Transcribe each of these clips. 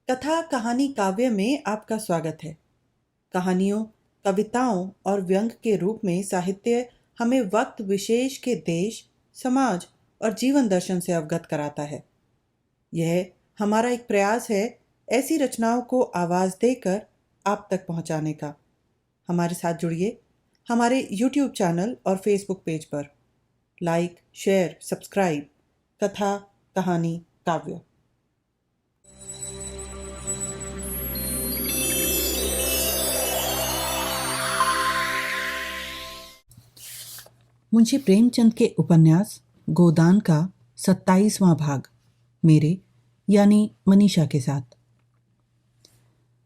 कथा कहानी काव्य में आपका स्वागत है। कहानियों, कविताओं और व्यंग के रूप में साहित्य हमें वक्त विशेष के देश, समाज और जीवन दर्शन से अवगत कराता है। यह हमारा एक प्रयास है ऐसी रचनाओं को आवाज़ देकर आप तक पहुंचाने का। हमारे साथ जुड़िए हमारे YouTube चैनल और Facebook पेज पर। Like, share, subscribe. कथा कहानी काव्य। मुंशी प्रेमचंद के उपन्यास गोदान का 27वां भाग मेरे यानी मनीषा के साथ।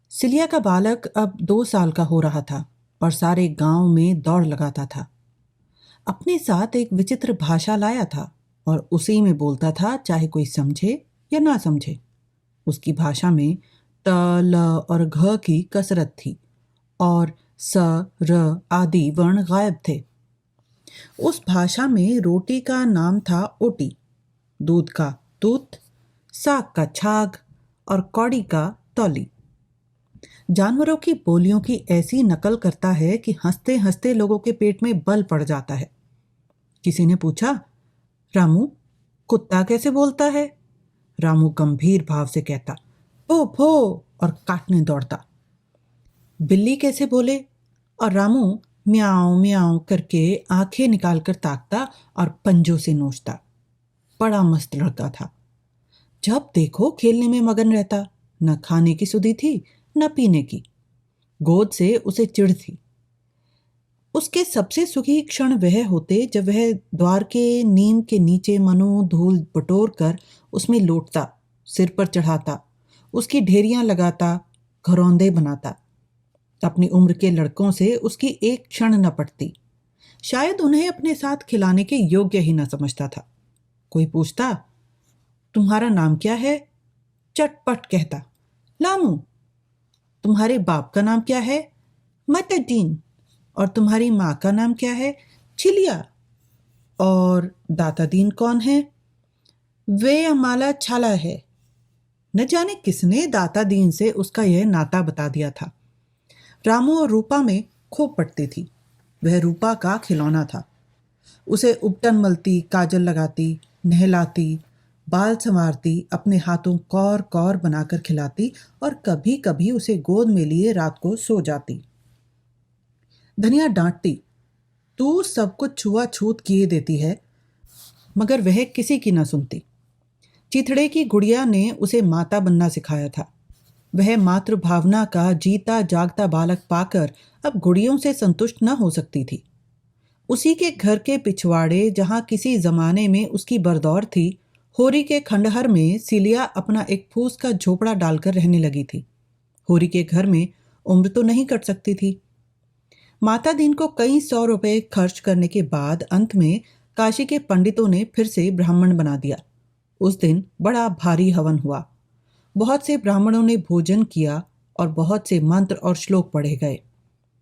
सिलिया का बालक अब 2 साल का हो रहा था और सारे गांव में दौड़ लगाता था। अपने साथ एक विचित्र भाषा लाया था और उसी में बोलता था, चाहे कोई समझे या ना समझे। उसकी भाषा में त, ल और घ की कसरत थी और स, र आदि वर्ण गायब थे। उस भाषा में रोटी का नाम था ओटी, दूध का दूध, साग का छाग और कौड़ी का तौली। जानवरों की बोलियों की ऐसी नकल करता है कि हंसते हंसते लोगों के पेट में बल पड़ जाता है। किसी ने पूछा, रामू, कुत्ता कैसे बोलता है? रामू गंभीर भाव से कहता, भो भो, और काटने दौड़ता। बिल्ली कैसे बोले? और रामू म्याऊं म्याऊं करके आंखें निकालकर ताकता और पंजों से नोचता। बड़ा मस्त लड़का था। जब देखो खेलने में मगन रहता। न खाने की सुधि थी न पीने की। गोद से उसे चिढ़ थी। उसके सबसे सुखी क्षण वह होते जब वह द्वार के नीम के नीचे मनो धूल बटोर कर उसमें लोटता, सिर पर चढ़ाता, उसकी ढेरियां लगाता, घरौंदे बनाता। अपनी उम्र के लड़कों से उसकी एक क्षण न पटती। शायद उन्हें अपने साथ खिलाने के योग्य ही न समझता था। कोई पूछता, तुम्हारा नाम क्या है? चटपट कहता, लामू। तुम्हारे बाप का नाम क्या है? मतडीन। और तुम्हारी माँ का नाम क्या है? छिलिया। और दाता दीन कौन है? वे अमाला छाला है। न जाने किसने दाता दीन से उसका यह नाता बता दिया था। रामू और रूपा में खूब पटती थी। वह रूपा का खिलौना था। उसे उपटन मलती, काजल लगाती, नहलाती, बाल संवारती, अपने हाथों कौर कौर बनाकर खिलाती और कभी कभी उसे गोद में लिए रात को सो जाती। धनिया डांटती, तू सब कुछ छुआछूत किए देती है, मगर वह किसी की न सुनती। चिथड़े की गुड़िया ने उसे माता बनना सिखाया था। वह मातृ भावना का जीता जागता बालक पाकर अब गुड़ियों से संतुष्ट न हो सकती थी। उसी के घर के पिछवाड़े, जहां किसी जमाने में उसकी बरदौर थी, होरी के खंडहर में सिलिया अपना एक फूस का झोपड़ा डालकर रहने लगी थी। होरी के घर में उम्र तो नहीं कट सकती थी। माता दीन को कई 100 रुपए खर्च करने के बाद अंत में काशी के पंडितों ने फिर से ब्राह्मण बना दिया। उस दिन बड़ा भारी हवन हुआ। बहुत से ब्राह्मणों ने भोजन किया और बहुत से मंत्र और श्लोक पढ़े गए।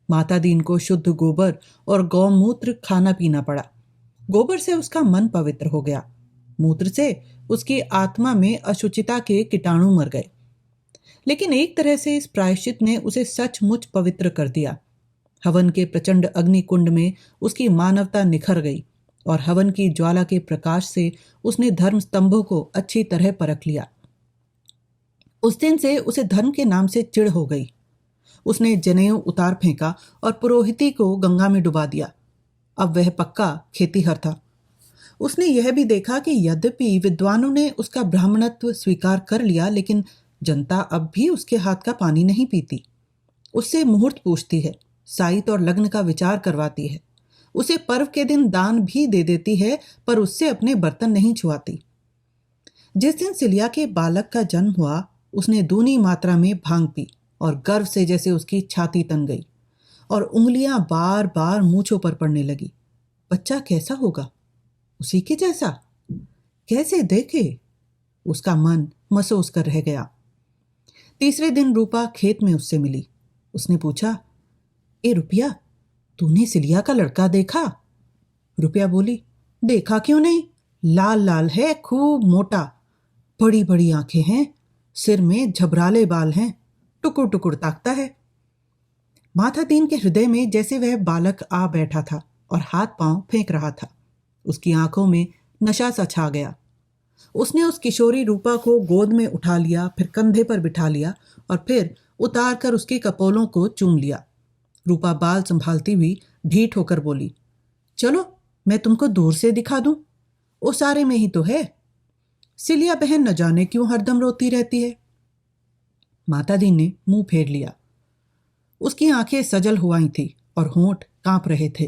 माता दीन को शुद्ध गोबर और गौमूत्र खाना पीना पड़ा। गोबर से उसका मन पवित्र हो गया। मूत्र से उसकी आत्मा में अशुचिता के कीटाणु मर गए। लेकिन एक तरह से इस प्रायश्चित ने उसे सचमुच पवित्र कर दिया। हवन के प्रचंड अग्निकुंड में उसकी मानवता निखर गई और हवन की ज्वाला के प्रकाश से उसने धर्म स्तंभों को अच्छी तरह परख लिया। उस दिन से उसे धर्म के नाम से चिढ़ हो गई। उसने जनेऊ उतार फेंका और पुरोहिती को गंगा में डुबा दिया। अब वह पक्का खेतीहर था। उसने यह भी देखा कि यद्यपि विद्वानों ने उसका ब्राह्मणत्व स्वीकार कर लिया, लेकिन जनता अब भी उसके हाथ का पानी नहीं पीती। उससे मुहूर्त पूछती है, साइत और लग्न का विचार करवाती है। उसे पर्व के दिन दान भी दे देती है, पर उससे अपने बर्तन नहीं छुआती। जिस दिन सिलिया के बालक का जन्म हुआ, उसने दूनी मात्रा में भांग पी और गर्व से जैसे उसकी छाती तन गई और उंगलियां बार बार मूंछों पर पड़ने लगी। बच्चा कैसा होगा? उसी के जैसा? कैसे देखे? उसका मन महसूस कर रह गया। तीसरे दिन रूपा खेत में उससे मिली। उसने पूछा, ए रुपया, तूने सिलिया का लड़का देखा? रुपया बोली, देखा क्यों नहीं, लाल लाल है, खूब मोटा, बड़ी बड़ी आंखें हैं, सिर में झबराले बाल हैं, टुकुर टुकुर ताकता है। मातादीन के हृदय में जैसे वह बालक आ बैठा था और हाथ पांव फेंक रहा था। उसकी आंखों में नशा सा छा गया। उसने उस किशोरी रूपा को गोद में उठा लिया, फिर कंधे पर बिठा लिया और फिर उतार कर उसके कपोलों को चूम लिया। रूपा बाल संभालती हुई ढीठ होकर बोली, चलो मैं तुमको दूर से दिखा दूं, ओसारे में ही तो है। सिलिया बहन न जाने क्यों हरदम रोती रहती है। मातादीन ने मुंह फेर लिया। उसकी आंखें सजल हुआई थी और होंठ कांप रहे थे।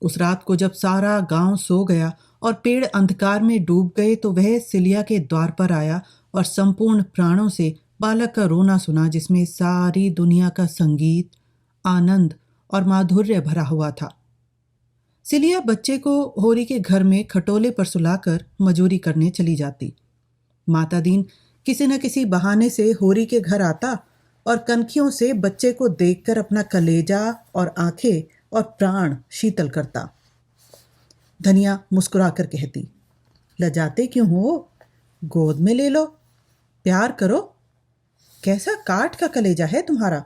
उस रात को जब सारा गांव सो गया और पेड़ अंधकार में डूब गए तो वह सिलिया के द्वार पर आया और संपूर्ण प्राणों से बालक का रोना सुना, जिसमें सारी दुनिया का संगीत, आनंद और माधुर्य भरा हुआ था। सिलिया बच्चे को होरी के घर में खटोले पर सुलाकर मजूरी करने चली जाती। मातादीन किसी न किसी बहाने से होरी के घर आता और कनखियों से बच्चे को देखकर अपना कलेजा और आंखें और प्राण शीतल करता। धनिया मुस्कुराकर कहती, लजाते क्यों हो? गोद में ले लो, प्यार करो। कैसा काठ का कलेजा है तुम्हारा,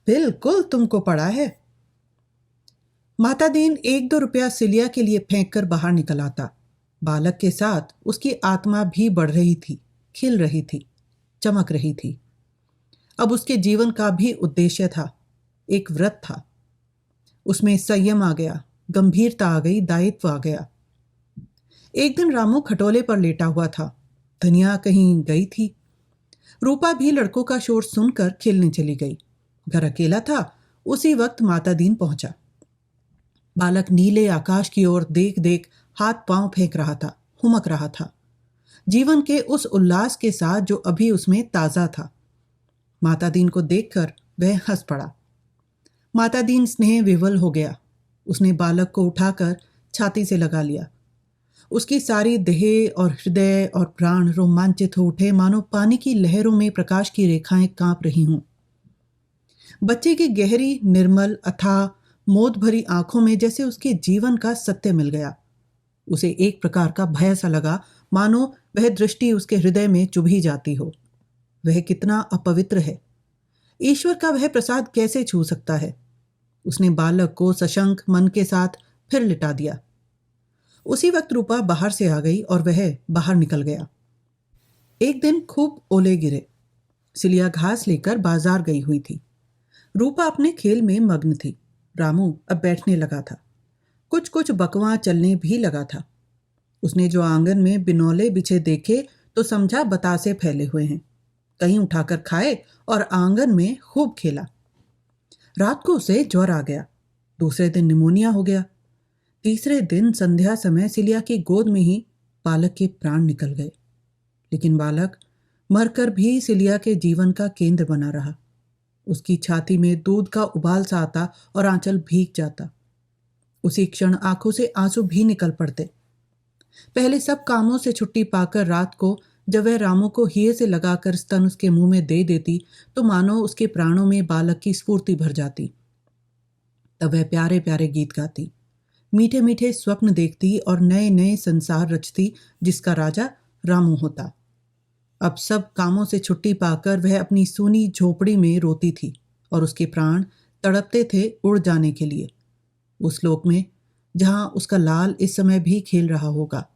बिल्कुल तुमको पड़ा है। मातादीन 1-2 रुपया सिलिया के लिए फेंक कर बाहर निकल आता। बालक के साथ उसकी आत्मा भी बढ़ रही थी, खिल रही थी, चमक रही थी। अब उसके जीवन का भी उद्देश्य था, एक व्रत था। उसमें संयम आ गया, गंभीरता आ गई, दायित्व आ गया। एक दिन रामू खटोले पर लेटा हुआ था। धनिया कहीं गई थी। रूपा भी लड़कों का शोर सुनकर खेलने चली गई। घर अकेला था। उसी वक्त मातादीन पहुंचा। बालक नीले आकाश की ओर देख देख हाथ पांव फेंक रहा था, हुमक रहा था, जीवन के उस उल्लास के साथ जो अभी उसमें ताजा था। मातादीन को देखकर वह हंस पड़ा। मातादीन स्नेह विवल हो गया। उसने बालक को उठाकर छाती से लगा लिया। उसकी सारी देह और हृदय और प्राण रोमांचित हो उठे, मानो पानी की लहरों में प्रकाश की रेखाएं कांप रही हों। बच्चे की गहरी, निर्मल, अथाह, मोद भरी आंखों में जैसे उसके जीवन का सत्य मिल गया। उसे एक प्रकार का भय सा लगा, मानो वह दृष्टि उसके हृदय में चुभी जाती हो। वह कितना अपवित्र है। ईश्वर का वह प्रसाद कैसे छू सकता है? उसने बालक को सशंक मन के साथ फिर लिटा दिया। उसी वक्त रूपा बाहर से आ गई और वह बाहर निकल गया। एक दिन खूब ओले गिरे। सिलिया घास लेकर बाजार गई हुई थी। रूपा अपने खेल में मग्न थी। रामू अब बैठने लगा था। कुछ कुछ बकवां चलने भी लगा था। उसने जो आंगन में बिनौले बिछे देखे तो समझा बतासे फैले हुए हैं। कहीं उठाकर खाए और आंगन में खूब खेला। रात को उसे ज्वर आ गया। दूसरे दिन निमोनिया हो गया। तीसरे दिन संध्या समय सिलिया की गोद में ही बालक के प्राण निकल गए। लेकिन बालक मरकर भी सिलिया के जीवन का केंद्र बना रहा। उसकी छाती में दूध का उबाल सा आता और आंचल भीग जाता। उसी क्षण आंखों से आंसू भी निकल पड़ते। पहले सब कामों से छुट्टी पाकर रात को जब वह रामू को हिये से लगाकर स्तन उसके मुंह में दे देती तो मानो उसके प्राणों में बालक की स्फूर्ति भर जाती। तब वह प्यारे प्यारे गीत गाती, मीठे मीठे स्वप्न देखती और नए नए संसार रचती, जिसका राजा रामू होता। अब सब कामों से छुट्टी पाकर वह अपनी सूनी झोपड़ी में रोती थी और उसके प्राण तड़पते थे उड़ जाने के लिए, उस लोक में जहां उसका लाल इस समय भी खेल रहा होगा।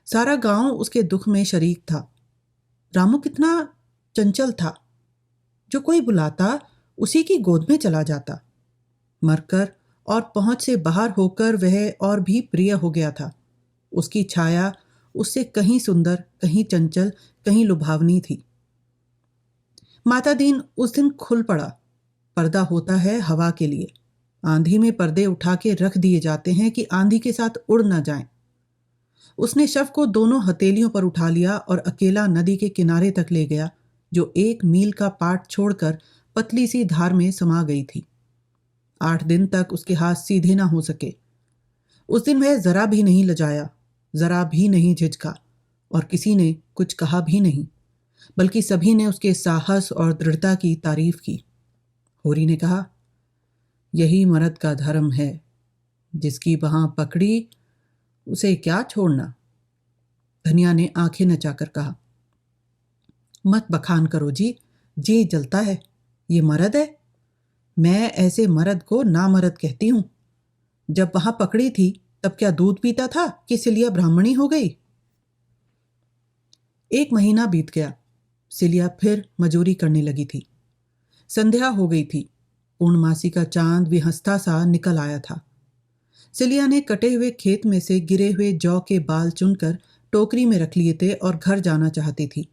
सारा गांव उसके दुख में शरीक था। रामू कितना चंचल था। जो कोई बुलाता उसी की गोद में चला जाता। मरकर और पहुंच से बाहर होकर वह और भी प्रिय हो गया था। उसकी छाया उससे कहीं सुंदर, कहीं चंचल, कहीं लुभावनी थी। मातादीन उस दिन खुल पड़ा। पर्दा होता है हवा के लिए। आंधी में पर्दे उठा के रख दिए जाते हैं कि आंधी के साथ उड़ न जाएं। उसने शव को दोनों हथेलियों पर उठा लिया और अकेला नदी के किनारे तक ले गया, जो 1 मील का पाट छोड़कर पतली सी धार में समा गई थी। 8 दिन तक उसके हाथ सीधे ना हो सके। उस दिन वह जरा भी नहीं लजाया, जरा भी नहीं झिझका और किसी ने कुछ कहा भी नहीं, बल्कि सभी ने उसके साहस और दृढ़ता की तारीफ की। होरी ने कहा, यही मर्द का धर्म है, जिसकी बाह पकड़ी उसे क्या छोड़ना। धनिया ने आंखें नचाकर कहा, मत बखान करो जी जलता है। ये मर्द है? मैं ऐसे मर्द को नामर्द कहती हूँ। जब वहां पकड़ी थी तब क्या दूध पीता था कि सिलिया ब्राह्मणी हो गई? 1 महीना बीत गया। सिलिया फिर मजूरी करने लगी थी। संध्या हो गई थी। पूर्णमासी का चांद भी हंसता सा निकल आया था। सिलिया ने कटे हुए खेत में से गिरे हुए जौ के बाल चुनकर टोकरी में रख लिए थे और घर जाना चाहती थी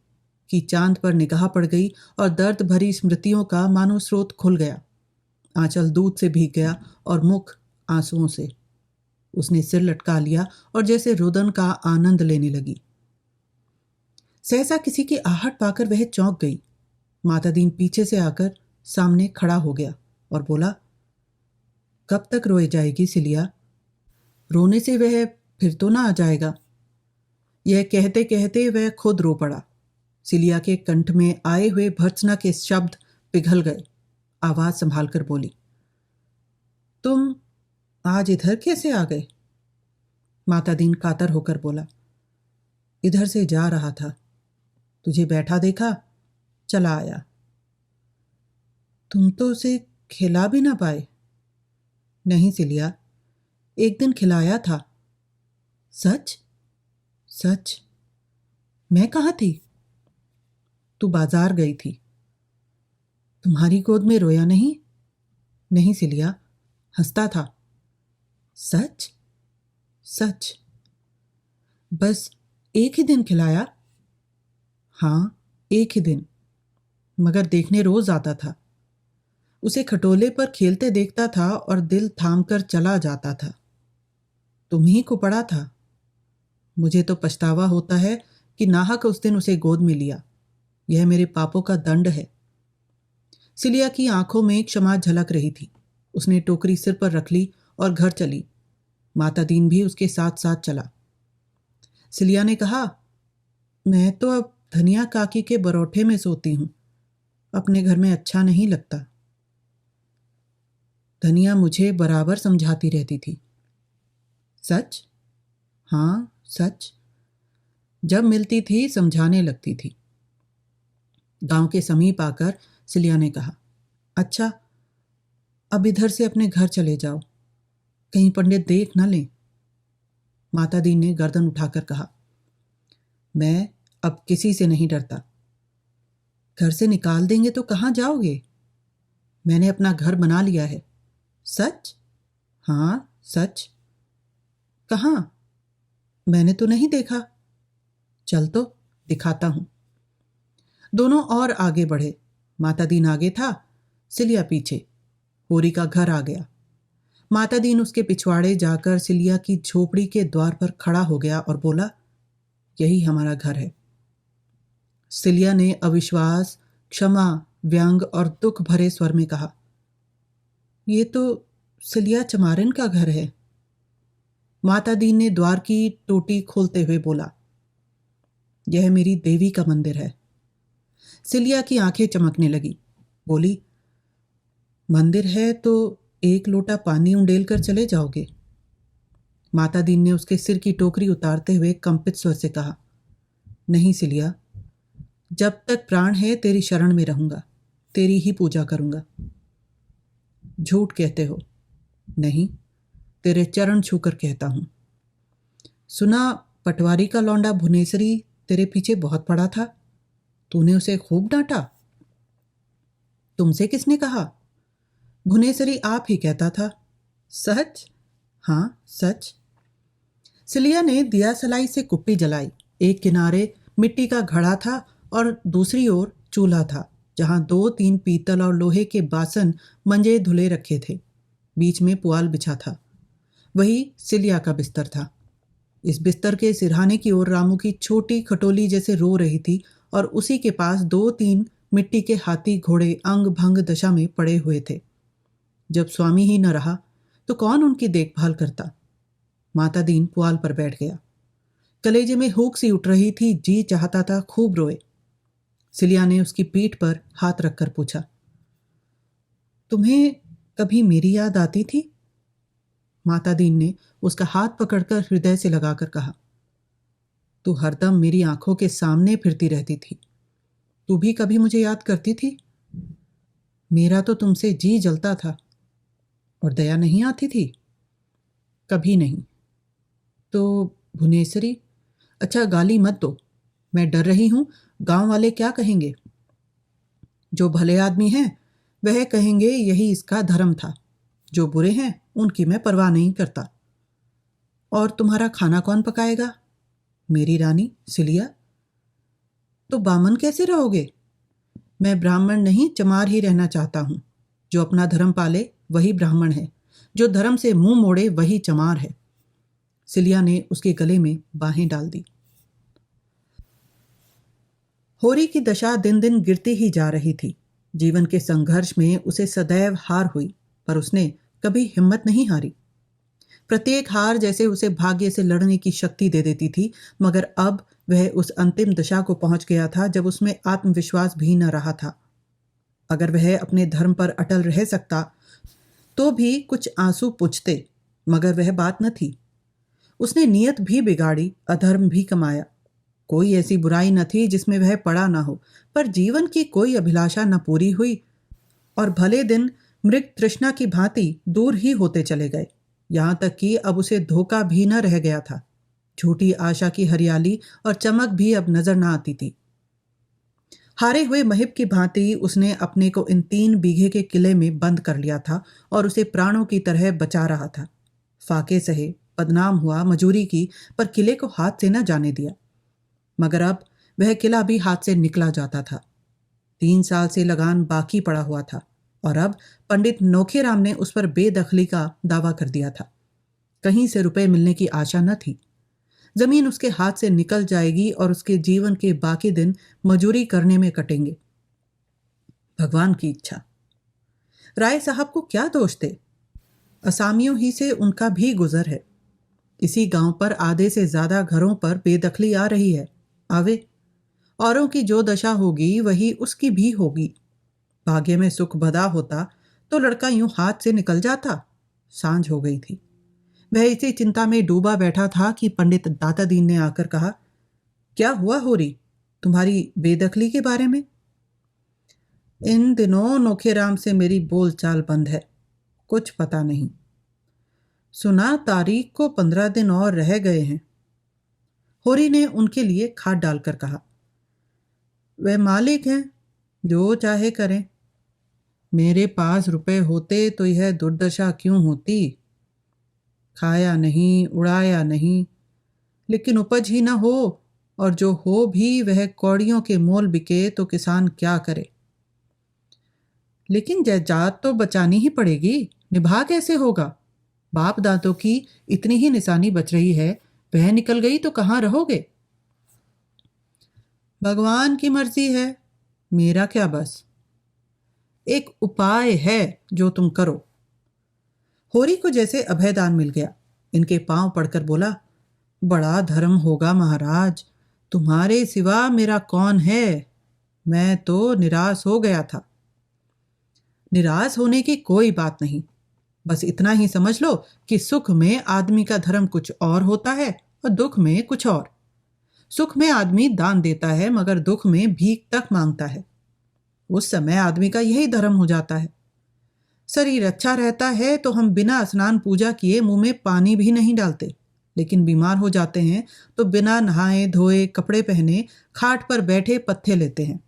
कि चांद पर निगाह पड़ गई और दर्द भरी स्मृतियों का मानो स्रोत खुल गया। आंचल दूध से भीग गया और मुख आंसुओं से। उसने सिर लटका लिया और जैसे रुदन का आनंद लेने लगी। सहसा किसी की आहट पाकर वह चौंक गई। माता दीन पीछे से आकर सामने खड़ा हो गया और बोला, कब तक रोए जाएगी सिलिया? रोने से वह फिर तो ना आ जाएगा। यह कहते कहते वह खुद रो पड़ा। सिलिया के कंठ में आए हुए भर्त्सना के शब्द पिघल गए। आवाज संभाल कर बोली, तुम आज इधर कैसे आ गए? माता दीन कातर होकर बोला, इधर से जा रहा था, तुझे बैठा देखा, चला आया। तुम तो उसे खिला भी ना पाए? नहीं सिलिया, एक दिन खिलाया था। सच? सच। मैं कहाँ थी? तू बाजार गई थी। तुम्हारी गोद में रोया नहीं? नहीं सिलिया, हंसता था। सच? सच। बस एक ही दिन खिलाया? हाँ, एक ही दिन, मगर देखने रोज आता था। उसे खटोले पर खेलते देखता था और दिल थामकर चला जाता था। तुम ही को पड़ा था। मुझे तो पछतावा होता है कि नाहक उस दिन उसे गोद में लिया। यह मेरे पापों का दंड है। सिलिया की आंखों में क्षमा झलक रही थी। उसने टोकरी सिर पर रख ली और घर चली। माता दीन भी उसके साथ साथ चला। सिलिया ने कहा, मैं तो अब धनिया काकी के बरोठे में सोती हूं। अपने घर में अच्छा नहीं लगता। धनिया मुझे बराबर समझाती रहती थी। सच? हाँ, सच। जब मिलती थी समझाने लगती थी। गांव के समीप आकर सिलिया ने कहा, अच्छा, अब इधर से अपने घर चले जाओ, कहीं पंडित देख न लें। माता दीन ने गर्दन उठाकर कहा, मैं अब किसी से नहीं डरता। घर से निकाल देंगे तो कहाँ जाओगे? मैंने अपना घर बना लिया है। सच? हाँ, सच। कहाँ? मैंने तो नहीं देखा। चल तो दिखाता हूं। दोनों और आगे बढ़े। माता दीन आगे था, सिलिया पीछे। होरी का घर आ गया। माता दीन उसके पिछवाड़े जाकर सिलिया की झोपड़ी के द्वार पर खड़ा हो गया और बोला, यही हमारा घर है। सिलिया ने अविश्वास, क्षमा, व्यंग और दुख भरे स्वर में कहा, ये तो सिलिया चमारिन का घर है। माता दीन ने द्वार की टोटी खोलते हुए बोला, यह मेरी देवी का मंदिर है। सिलिया की आंखें चमकने लगी। बोली, मंदिर है तो एक लोटा पानी उंडेल कर चले जाओगे? माता दीन ने उसके सिर की टोकरी उतारते हुए कंपित स्वर से कहा, नहीं सिलिया, जब तक प्राण है तेरी शरण में रहूंगा, तेरी ही पूजा करूंगा। झूठ कहते हो। नहीं, तेरे चरण छूकर कहता हूं। सुना पटवारी का लौंडा भुनेसरी तेरे पीछे बहुत पड़ा था, तूने उसे खूब डांटा। तुमसे किसने कहा? भुनेसरी आप ही कहता था। सच? हाँ, सच। सिलिया ने दिया सलाई से कुप्पी जलाई। एक किनारे मिट्टी का घड़ा था और दूसरी ओर चूल्हा था, जहां 2-3 पीतल और लोहे के बासन मंजे धुले रखे थे। बीच में पुआल बिछा था। वही सिलिया का बिस्तर था। इस बिस्तर के सिरहाने की ओर रामू की छोटी खटोली जैसे रो रही थी और उसी के पास 2-3 मिट्टी के हाथी घोड़े अंग भंग दशा में पड़े हुए थे। जब स्वामी ही न रहा तो कौन उनकी देखभाल करता? माता दीन पुआल पर बैठ गया। कलेजे में हुक सी उठ रही थी, जी चाहता था खूब रोए। सिलिया ने उसकी पीठ पर हाथ रखकर पूछा, तुम्हें कभी मेरी याद आती थी? माता दीन ने उसका हाथ पकड़कर हृदय से लगाकर कहा, तू हरदम मेरी आंखों के सामने फिरती रहती थी। तू भी कभी मुझे याद करती थी? मेरा तो तुमसे जी जलता था। और दया नहीं आती थी? कभी नहीं। तो भुवनेश्वरी, अच्छा गाली मत दो, मैं डर रही हूं गांव वाले क्या कहेंगे। जो भले आदमी हैं वह कहेंगे यही इसका धर्म था, जो बुरे हैं उनकी मैं परवाह नहीं करता। और तुम्हारा खाना कौन पकाएगा? मेरी रानी सिलिया। तो बामन कैसे रहोगे? मैं ब्राह्मण नहीं चमार ही रहना चाहता हूं। जो अपना धर्म पाले वही ब्राह्मण है, जो धर्म से मुंह मोड़े वही चमार है। सिलिया ने उसके गले में बाहें डाल दी। होरी की दशा दिन दिन गिरती ही जा रही थी। जीवन के संघर्ष में उसे सदैव हार हुई, पर उसने कभी हिम्मत नहीं हारी। प्रत्येक हार जैसे उसे भाग्य से लड़ने की शक्ति दे देती थी, मगर अब वह उस अंतिम दशा को पहुंच गया था जब उसमें आत्मविश्वास भी न रहा था। अगर वह अपने धर्म पर अटल रह सकता तो भी कुछ आंसू पुछते, मगर वह बात न थी। उसने नियत भी बिगाड़ी, अधर्म भी कमाया। कोई ऐसी बुराई न थी जिसमें वह पड़ा ना हो, पर जीवन की कोई अभिलाषा न पूरी हुई और भले दिन मृग तृष्णा की भांति दूर ही होते चले गए। यहां तक कि अब उसे धोखा भी न रह गया था। झूठी आशा की हरियाली और चमक भी अब नजर न आती थी। हारे हुए महिब की भांति उसने अपने को इन 3 बीघे के किले में बंद कर लिया था और उसे प्राणों की तरह बचा रहा था। फाके सहे, बदनाम हुआ, मजूरी की, पर किले को हाथ से न जाने दिया। मगर अब वह किला भी हाथ से निकला जाता था। 3 साल से लगान बाकी पड़ा हुआ था और अब पंडित नोखेराम ने उस पर बेदखली का दावा कर दिया था। कहीं से रुपए मिलने की आशा न थी। जमीन उसके हाथ से निकल जाएगी और उसके जीवन के बाकी दिन मजूरी करने में कटेंगे। भगवान की इच्छा। राय साहब को क्या दोष थे? असामियों ही से उनका भी गुजर है। इसी गांव पर आधे से ज्यादा घरों पर बेदखली आ रही है। आवे, औरों की जो दशा होगी वही उसकी भी होगी। भाग्य में सुख बदा होता तो लड़का यूं हाथ से निकल जाता। सांझ हो गई थी। वह इसी चिंता में डूबा बैठा था कि पंडित दाता दीन ने आकर कहा, क्या हुआ होरी, तुम्हारी बेदखली के बारे में? इन दिनों नोखेराम से मेरी बोलचाल बंद है, कुछ पता नहीं। सुना तारीख को 15 दिन और रह गए हैं। होरी ने उनके लिए खाद डालकर कहा, वह मालिक हैं, जो चाहे करें। मेरे पास रुपए होते तो यह दुर्दशा क्यों होती। खाया नहीं, उड़ाया नहीं, लेकिन उपज ही ना हो, और जो हो भी वह कौड़ियों के मोल बिके तो किसान क्या करे। लेकिन जायदाद तो बचानी ही पड़ेगी, निभा कैसे होगा? बाप दादों की इतनी ही निशानी बच रही है, वह निकल गई तो कहाँ रहोगे? भगवान की मर्जी है, मेरा क्या बस। एक उपाय है जो तुम करो। होरी को जैसे अभयदान मिल गया। इनके पांव पड़कर बोला, बड़ा धर्म होगा महाराज, तुम्हारे सिवा मेरा कौन है। मैं तो निराश हो गया था। निराश होने की कोई बात नहीं, बस इतना ही समझ लो कि सुख में आदमी का धर्म कुछ और होता है और दुख में कुछ और। सुख में आदमी दान देता है, मगर दुख में भीख तक मांगता है। उस समय आदमी का यही धर्म हो जाता है। शरीर अच्छा रहता है तो हम बिना स्नान पूजा किए मुंह में पानी भी नहीं डालते, लेकिन बीमार हो जाते हैं तो बिना नहाए धोए कपड़े पहने खाट पर बैठे पत्थे लेते हैं।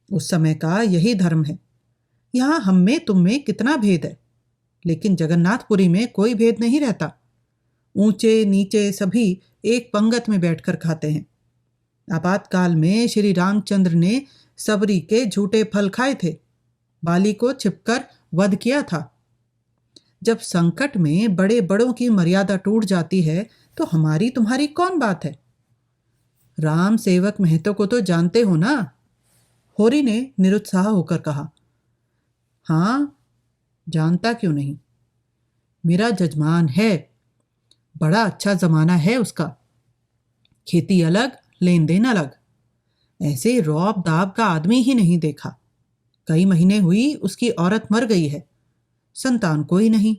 उस समय का यही धर्म है। यहाँ हम में तुम में कितना भेद है, लेकिन जगन्नाथपुरी में कोई भेद नहीं रहता। ऊंचे नीचे सभी एक पंगत में बैठकर खाते हैं। आपातकाल में श्री रामचंद्र ने सबरी के झूठे फल खाए थे, बाली को छिपकर वध किया था। जब संकट में बड़े बड़ों की मर्यादा टूट जाती है तो हमारी तुम्हारी कौन बात है। राम सेवक महतो को तो जानते हो ना? होरी ने निरुत्साह होकर कहा। हाँ, जानता क्यों नहीं, मेरा जजमान है, बड़ा अच्छा जमाना है उसका। खेती अलग, लेन देन अलग। ऐसे रौब दाब का आदमी ही नहीं देखा। कई महीने हुई उसकी औरत मर गई है, संतान कोई नहीं।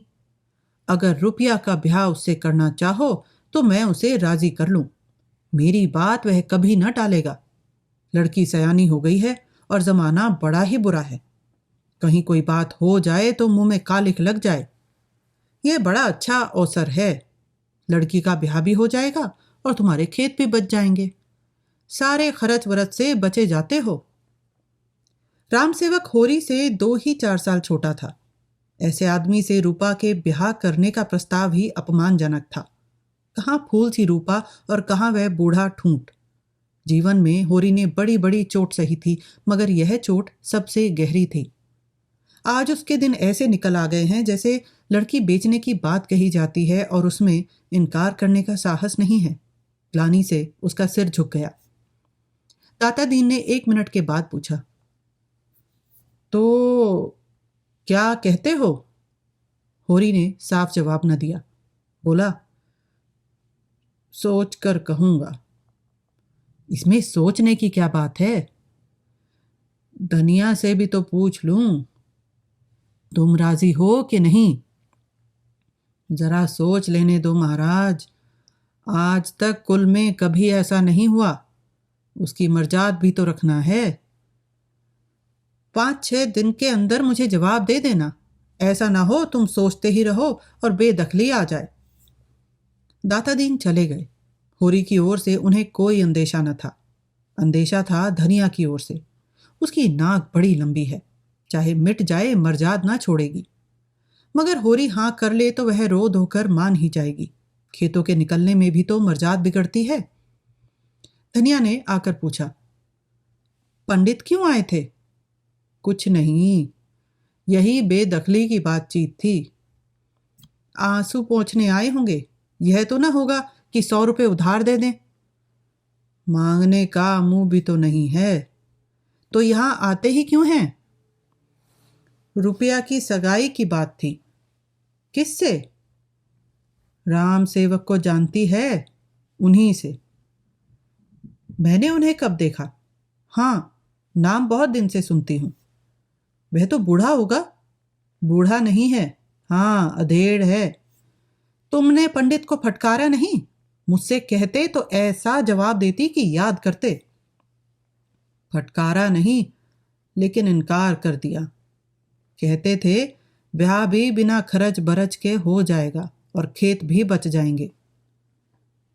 अगर रुपया का ब्याह उससे करना चाहो तो मैं उसे राजी कर लूं। मेरी बात वह कभी न टालेगा। लड़की सयानी हो गई है और जमाना बड़ा ही बुरा है। कहीं कोई बात हो जाए तो मुंह में कालिख लग जाए। यह बड़ा अच्छा अवसर है। लड़की का ब्याह भी हो जाएगा और तुम्हारे खेत भी बच जाएंगे। सारे खर्च वरच से बचे जाते हो। राम सेवक होरी से 2 ही 4 साल छोटा था। ऐसे आदमी से रूपा के ब्याह करने का प्रस्ताव ही अपमानजनक था। कहाँ फूल सी रूपा और कहाँ वह बूढ़ा ठूंठ। जीवन में होरी ने बड़ी बड़ी चोट सही थी, मगर यह चोट सबसे गहरी थी। आज उसके दिन ऐसे निकल आ गए हैं जैसे लड़की बेचने की बात कही जाती है और उसमें इनकार करने का साहस नहीं है। ग्लानि से उसका सिर झुक गया। दाता दीन ने 1 मिनट के बाद पूछा, तो क्या कहते हो? होरी ने साफ जवाब न दिया। बोला, सोच कर कहूंगा। इसमें सोचने की क्या बात है? धनिया से भी तो पूछ लूं। तुम राजी हो कि नहीं? जरा सोच लेने दो महाराज। आज तक कुल में कभी ऐसा नहीं हुआ। उसकी मर्जाद भी तो रखना है। 5-6 दिन के अंदर मुझे जवाब दे देना। ऐसा ना हो तुम सोचते ही रहो और बेदखली आ जाए। दाता दीन चले गए। होरी की ओर से उन्हें कोई अंदेशा न था। अंदेशा था धनिया की ओर से। उसकी नाक बड़ी लंबी है, चाहे मिट जाए मर्जाद ना छोड़ेगी। मगर होरी हाँ कर ले तो वह रो धोकर मान ही जाएगी। खेतों के निकलने में भी तो मर्जाद बिगड़ती है। धनिया ने आकर पूछा, पंडित क्यों आए थे? कुछ नहीं, यही बेदखली की बातचीत थी। आंसू पोंछने आए होंगे। यह तो ना होगा कि 100 रुपए उधार दे दें। मांगने का मुंह भी तो नहीं है, तो यहां आते ही क्यों हैं? रुपया की सगाई की बात थी। किससे? राम सेवक को जानती है, उन्हीं से। मैंने उन्हें कब देखा? हाँ, नाम बहुत दिन से सुनती हूं। वह तो बूढ़ा होगा। बूढ़ा नहीं है, हाँ अधेड़ है। तुमने पंडित को फटकारा नहीं? मुझसे कहते तो ऐसा जवाब देती कि याद करते। फटकारा नहीं, लेकिन इनकार कर दिया। कहते थे ब्याह भी बिना खर्च बरच के हो जाएगा और खेत भी बच जाएंगे।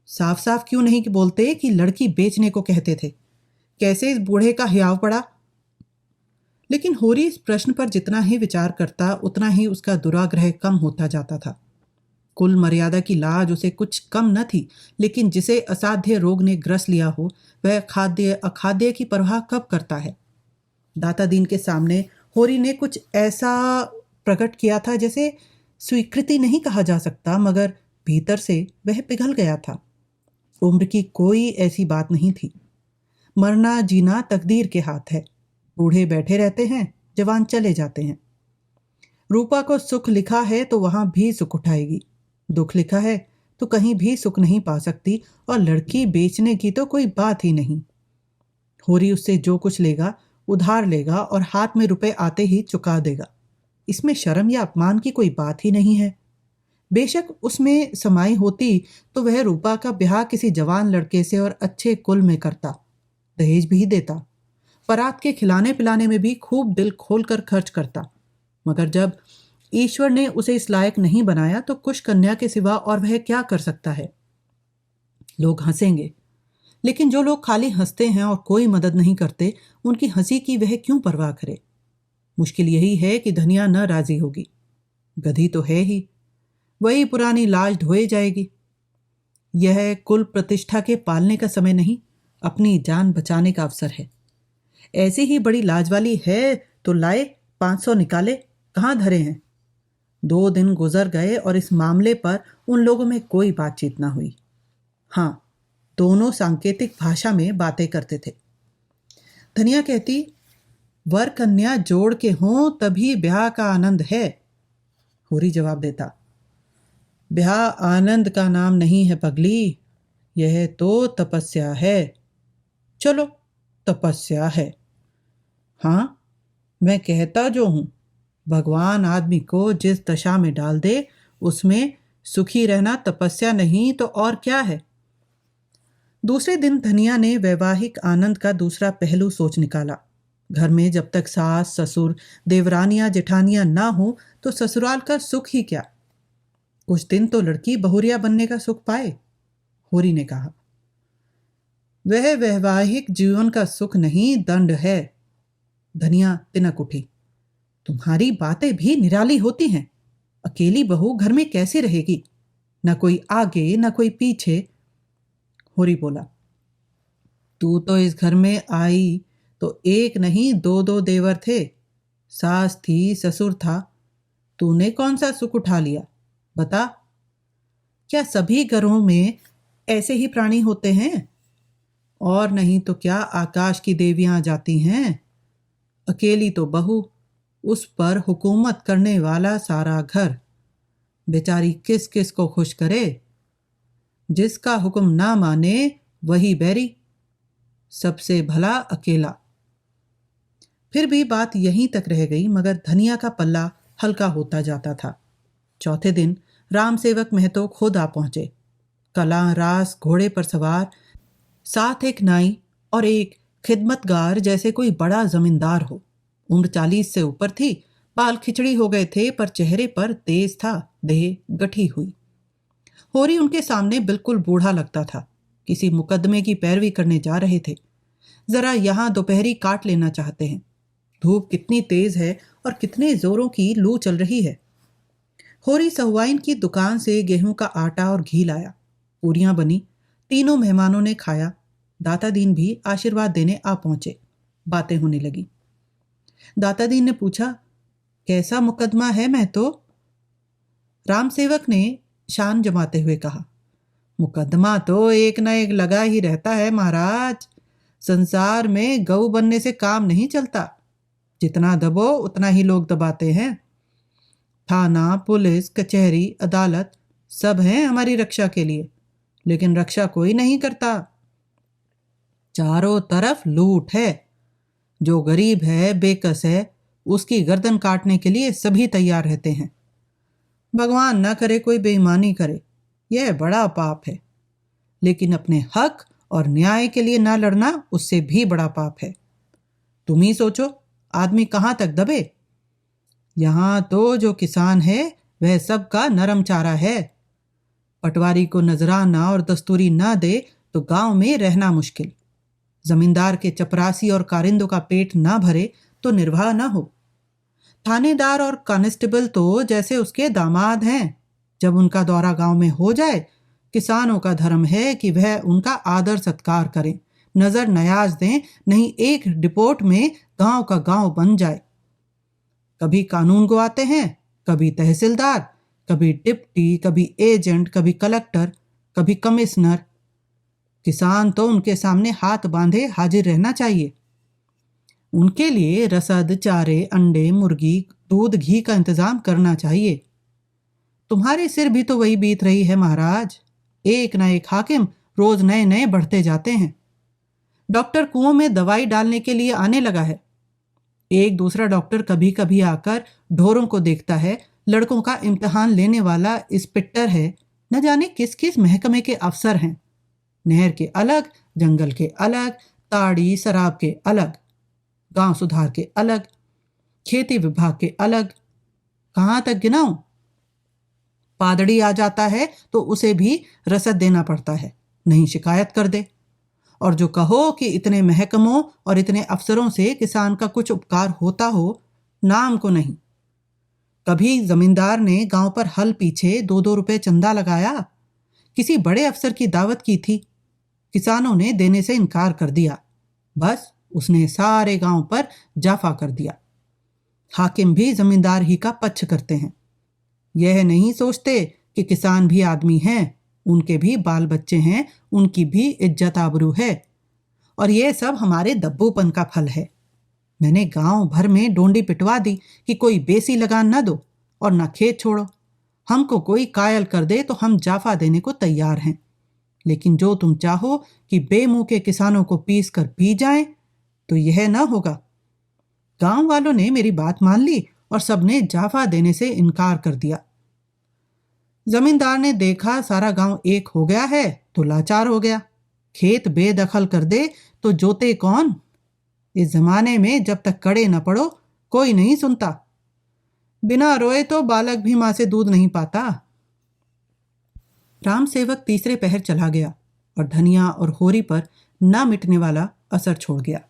साफ साफ क्यों नहीं कि बोलते कि लड़की बेचने को कहते थे? कैसे इस बूढ़े का हियाव पड़ा? लेकिन होरी इस प्रश्न पर जितना ही विचार करता उतना ही उसका दुराग्रह कम होता जाता था। कुल मर्यादा की लाज उसे कुछ कम न थी, लेकिन जिसे असाध्य रोग ने ग्रस लिया हो वह खाद्य अखाद्य की परवाह कब करता है? दाता दीन के सामने होरी ने कुछ ऐसा प्रकट किया था जैसे स्वीकृति नहीं कहा जा सकता, मगर भीतर से वह पिघल गया था। उम्र की कोई ऐसी बात नहीं थी। मरना जीना तकदीर के हाथ है। बूढ़े बैठे रहते हैं, जवान चले जाते हैं। रूपा को सुख लिखा है तो वहां भी सुख उठाएगी। दुख लिखा है तो कहीं भी सुख नहीं पा सकती, और लड़की बेचने की तो कोई बात ही नहीं। होरी उससे जो कुछ लेगा उधार लेगा और हाथ में रुपए आते ही चुका देगा। इसमें शर्म या अपमान की कोई बात ही नहीं है। बेशक उसमें समाई होती तो वह रूपा का ब्याह किसी जवान लड़के से और अच्छे कुल में करता, दहेज भी देता, परात के खिलाने पिलाने में भी खूब दिल खोलकर खर्च करता। मगर जब ईश्वर ने उसे इस लायक नहीं बनाया तो कुश कन्या के सिवा और वह क्या कर सकता है? लोग हंसेंगे, लेकिन जो लोग खाली हंसते हैं और कोई मदद नहीं करते, उनकी हंसी की वह क्यों परवाह करे? मुश्किल यही है कि धनिया न राजी होगी। गधी तो है ही, वही पुरानी लाज ढोए जाएगी। यह कुल प्रतिष्ठा के पालने का समय नहीं, अपनी जान बचाने का अवसर है। ऐसी ही बड़ी लाज वाली है तो लाए 500 निकाले, कहाँ धरे हैं? 2 दिन गुजर गए और इस मामले पर उन लोगों में कोई बातचीत ना हुई। हाँ, दोनों सांकेतिक भाषा में बातें करते थे। धनिया कहती, वर कन्या जोड़ के हों तभी ब्याह का आनंद है। होरी जवाब देता, ब्याह आनंद का नाम नहीं है पगली, यह तो तपस्या है। चलो, तपस्या है। हाँ, मैं कहता जो हूं, भगवान आदमी को जिस दशा में डाल दे उसमें सुखी रहना तपस्या नहीं तो और क्या है? दूसरे दिन धनिया ने वैवाहिक आनंद का दूसरा पहलू सोच निकाला। घर में जब तक सास ससुर देवरानियां जेठानियां ना हो तो ससुराल का सुख ही क्या। कुछ दिन तो लड़की बहुरिया बनने का सुख पाए। होरी ने कहा। वह वैवाहिक जीवन का सुख नहीं, दंड है। धनिया तिनक उठी। तुम्हारी बातें भी निराली होती हैं। अकेली बहू घर में कैसे रहेगी? न कोई आगे न कोई पीछे। होरी बोला। तू तो इस घर में आई तो एक नहीं दो दो देवर थे, सास थी ससुर था। तूने कौन सा सुख उठा लिया बता। क्या सभी घरों में ऐसे ही प्राणी होते हैं? और नहीं तो क्या आकाश की देवियां जाती हैं। अकेली तो बहू, उस पर हुकूमत करने वाला सारा घर। बेचारी किस किस को खुश करे। जिसका हुक्म ना माने वही बैरी। सबसे भला अकेला। फिर भी बात यहीं तक रह गई, मगर धनिया का पल्ला हल्का होता जाता था। चौथे दिन राम सेवक महतो खुद आ पहुंचे। कला रास घोड़े पर सवार, साथ एक नाई और एक खिदमतगार जैसे कोई बड़ा जमींदार हो। उम्र 40 से ऊपर थी, बाल खिचड़ी हो गए थे पर चेहरे पर तेज था, देह गठी हुई। होरी उनके सामने बिल्कुल बूढ़ा लगता था। किसी मुकदमे की पैरवी करने जा रहे थे। जरा यहां दोपहरी काट लेना चाहते हैं। धूप कितनी तेज है और कितने जोरों की लू चल रही है। होरी सहुआइन की दुकान से गेहूं का आटा और घी लाया। पूरियां बनी। तीनों मेहमानों ने खाया। दाता दीन भी आशीर्वाद देने आ पहुंचे। बातें होने लगी। दाता दीन ने पूछा, कैसा मुकदमा है महतो? राम सेवक ने शान जमाते हुए कहा, मुकदमा तो एक न एक लगा ही रहता है महाराज। संसार में गऊ बनने से काम नहीं चलता। जितना दबो उतना ही लोग दबाते हैं। थाना पुलिस कचहरी अदालत सब हैं हमारी रक्षा के लिए, लेकिन रक्षा कोई नहीं करता। चारों तरफ लूट है। जो गरीब है बेकस है उसकी गर्दन काटने के लिए सभी तैयार रहते हैं। भगवान ना करे कोई बेईमानी करे, यह बड़ा पाप है। लेकिन अपने हक और न्याय के लिए ना लड़ना उससे भी बड़ा पाप है। तुम ही सोचो, आदमी कहां तक दबे। यहां तो जो किसान है वह सबका नरम चारा है। पटवारी को नजराना और दस्तूरी ना दे तो गांव में रहना मुश्किल। जमींदार के चपरासी और कारिंदों का पेट ना भरे तो निर्वाह ना हो। थानेदार और कांस्टेबल तो जैसे उसके दामाद हैं। जब उनका दौरा गांव में हो जाए, किसानों का धर्म है कि वह उनका आदर सत्कार करें, नजर नयाज दें, नहीं एक रिपोर्ट में गांव का गांव बन जाए। कभी कानून गवाते हैं, कभी तहसीलदार, कभी डिप्टी, कभी एजेंट, कभी कलेक्टर, कभी कमिश्नर। किसान तो उनके सामने हाथ बांधे हाजिर रहना चाहिए। उनके लिए रसद, चारे, अंडे, मुर्गी, दूध, घी का इंतजाम करना चाहिए। तुम्हारे सिर भी तो वही बीत रही है महाराज। एक न एक हाकिम रोज नए नए बढ़ते जाते हैं। डॉक्टर कुओं में दवाई डालने के लिए आने लगा है। एक दूसरा डॉक्टर कभी कभी आकर ढोरों को देखता है। लड़कों का इम्तिहान लेने वाला इंस्पेक्टर है। न जाने किस किस महकमे के अफसर हैं। नहर के अलग, जंगल के अलग, ताड़ी शराब के अलग, गांव सुधार के अलग, खेती विभाग के अलग। कहां तक गिनाऊं? पादड़ी आ जाता है तो उसे भी रसद देना पड़ता है, नहीं शिकायत कर दे। और जो कहो कि इतने महकमों और इतने अफसरों से किसान का कुछ उपकार होता हो, नाम को नहीं। कभी जमींदार ने गांव पर हल पीछे 2-2 रुपए चंदा लगाया। किसी बड़े अफसर की दावत की थी, किसानों ने देने से इनकार कर दिया। बस उसने सारे गांव पर जाफा कर दिया। हाकिम भी जमींदार ही का पक्ष करते हैं। यह नहीं सोचते कि किसान भी आदमी हैं, उनके भी बाल बच्चे हैं, उनकी भी इज्जत आबरू है। और यह सब हमारे दब्बूपन का फल है। मैंने गांव भर में डोंडी पिटवा दी कि कोई बेसी लगान न दो और न खेत छोड़ो। हमको कोई कायल कर दे तो हम जाफा देने को तैयार हैं। लेकिन जो तुम चाहो कि बेमुंह के किसानों को पीस कर पी जाएं, तो यह ना होगा। गांव वालों ने मेरी बात मान ली और सबने जाफा देने से इनकार कर दिया। जमींदार ने देखा सारा गांव एक हो गया है तो लाचार हो गया। खेत बेदखल कर दे तो जोते कौन? इस जमाने में जब तक कड़े न पड़ो कोई नहीं सुनता। बिना रोए तो बालक भी मां से दूध नहीं पाता। राम सेवक तीसरे पहर चला गया और धनिया और होरी पर ना मिटने वाला असर छोड़ गया।